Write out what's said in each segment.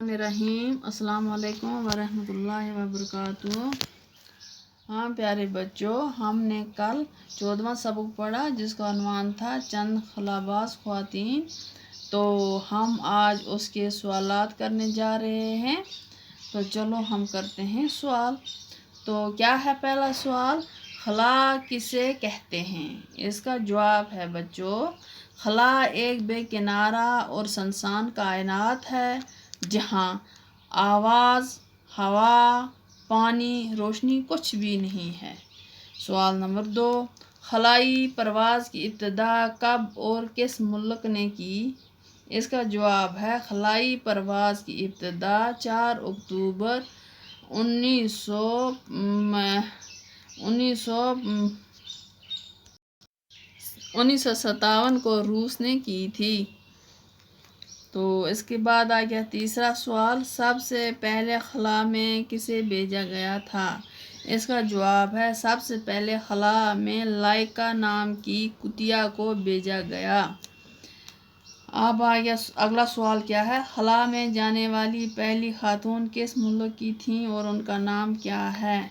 रहीम अस्सलाम वालेकुम वरहमतुल्लाहि वबरकातुहू। हाँ प्यारे बच्चों, हमने कल 14वां सबक पढ़ा जिसका उन्वान था चंद खलाबाज ख्वातीन। तो हम आज उसके सवालात करने जा रहे हैं। तो चलो हम करते हैं सवाल। तो क्या है पहला सवाल, खला किसे कहते हैं? इसका जवाब है बच्चों, खला एक बेकिनारा और सुनसान कायनात है जहाँ आवाज़, हवा, पानी, रोशनी कुछ भी नहीं है। सवाल नंबर 2, खलाई परवाज़ की इब्तिदा कब और किस मुल्क ने की? इसका जवाब है, खलाई परवाज़ की इब्तिदा 4 अक्टूबर 1957 को रूस ने की थी। तो इसके बाद आ गया तीसरा सवाल, सबसे पहले खला में किसे भेजा गया था? इसका जवाब है, सबसे पहले खला में लाइका नाम की कुतिया को भेजा गया। अब आ गया अगला सवाल, क्या है, खला में जाने वाली पहली खातून किस मुल्क की थी और उनका नाम क्या है?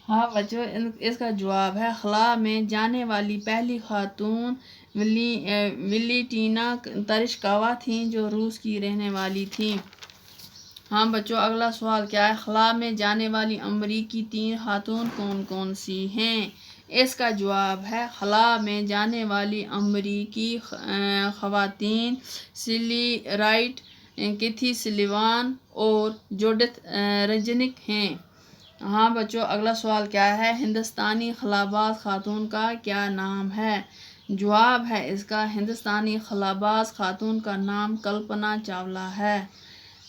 हाँ बच्चों, इसका जवाब है, खला में जाने वाली पहली खातून वलीटीना तरशकावा थी जो रूस की रहने वाली थी। हाँ बच्चों, अगला सवाल क्या है, खला में जाने वाली अमरीकी 3 खातून कौन कौन सी हैं? इसका जवाब है, खला में जाने वाली अमरीकी खवातीन सिली राइट, कैथी सलिवान और जूडिथ रेज़निक हैं। हाँ बच्चों, अगला सवाल क्या है, हिंदुस्तानी खलाबाज खातून का क्या नाम है? जवाब है इसका, हिंदुस्तानी खलाबाज खातून का नाम कल्पना चावला है।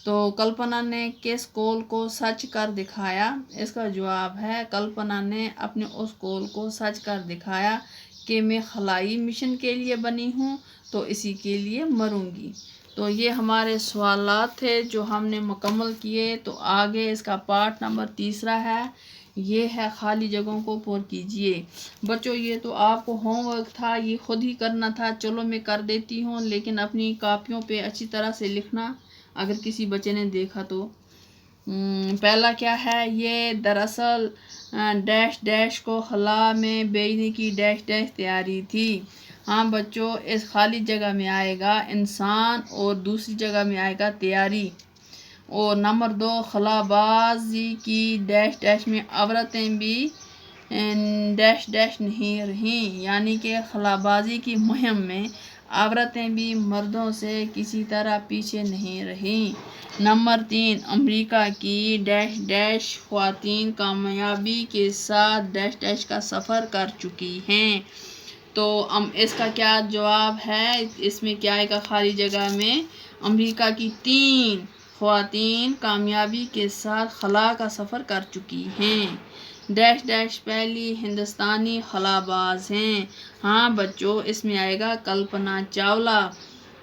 तो कल्पना ने किस कौल को सच कर दिखाया? इसका जवाब है, कल्पना ने अपने उस कौल को सच कर दिखाया कि मैं खलाई मिशन के लिए बनी हूँ तो इसी के लिए मरूंगी। तो ये हमारे सवालात थे जो हमने मुकम्मल किए। तो आगे इसका पार्ट नंबर 3 है, ये है खाली जगहों को पूर्ण कीजिए। बच्चों ये तो आपको होमवर्क था, ये खुद ही करना था, चलो मैं कर देती हूँ, लेकिन अपनी कापियों पे अच्छी तरह से लिखना अगर किसी बच्चे ने देखा तो। पहला क्या है, ये दरअसल डैश डैश को खला में भेजने की डैश डैश तैयारी थी। हाँ बच्चों, इस खाली जगह में आएगा इंसान और दूसरी जगह में आएगा तैयारी। और नंबर 2, खलाबाजी की डैश डैश में औरतें भी डैश डैश नहीं रहीं, यानी कि खलाबाजी की मुहिम में औरतें भी मर्दों से किसी तरह पीछे नहीं रहीं। नंबर 3, अमेरिका की डैश डैश ख्वातीन कामयाबी के साथ डैश डैश का सफ़र कर चुकी हैं। तो इसका क्या जवाब है, इसमें क्या आएगा खाली जगह में, अमेरिका की 3 ख्वातीन कामयाबी के साथ खला का सफ़र कर चुकी हैं। डैश डैश पहली हिंदुस्तानी खलाबाज हैं। हाँ बच्चों, इसमें आएगा कल्पना चावला।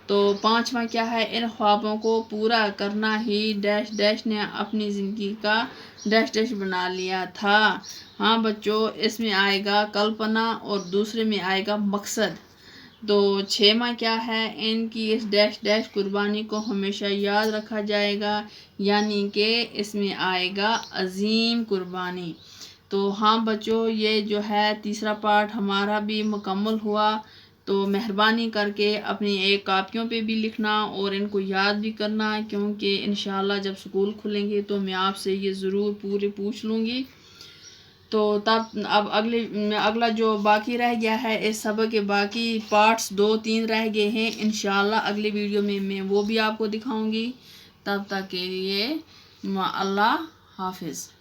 तो 5वां क्या है, इन ख्वाबों को पूरा करना ही डैश डैश ने अपनी ज़िंदगी का डैश डैश बना लिया था। हाँ बच्चों, इसमें आएगा कल्पना और दूसरे में आएगा मकसद। तो 6वां क्या है, इनकी इस डैश डैश कुर्बानी को हमेशा याद रखा जाएगा, यानी कि इसमें आएगा अजीम कुर्बानी। तो हाँ बच्चों, ये जो है तीसरा पार्ट हमारा भी मुकम्मल हुआ। तो मेहरबानी करके अपनी एक कापियों पे भी लिखना और इनको याद भी करना, क्योंकि इंशाल्लाह जब स्कूल खुलेंगे तो मैं आपसे ये ज़रूर पूरे पूछ लूँगी। तो तब अब अगला जो बाकी रह गया है, इस सबक के बाकी पार्ट्स 2-3 रह गए हैं, इंशाल्लाह अगली वीडियो में मैं वो भी आपको दिखाऊंगी। तब तक के लिए अल्लाह हाफिज़।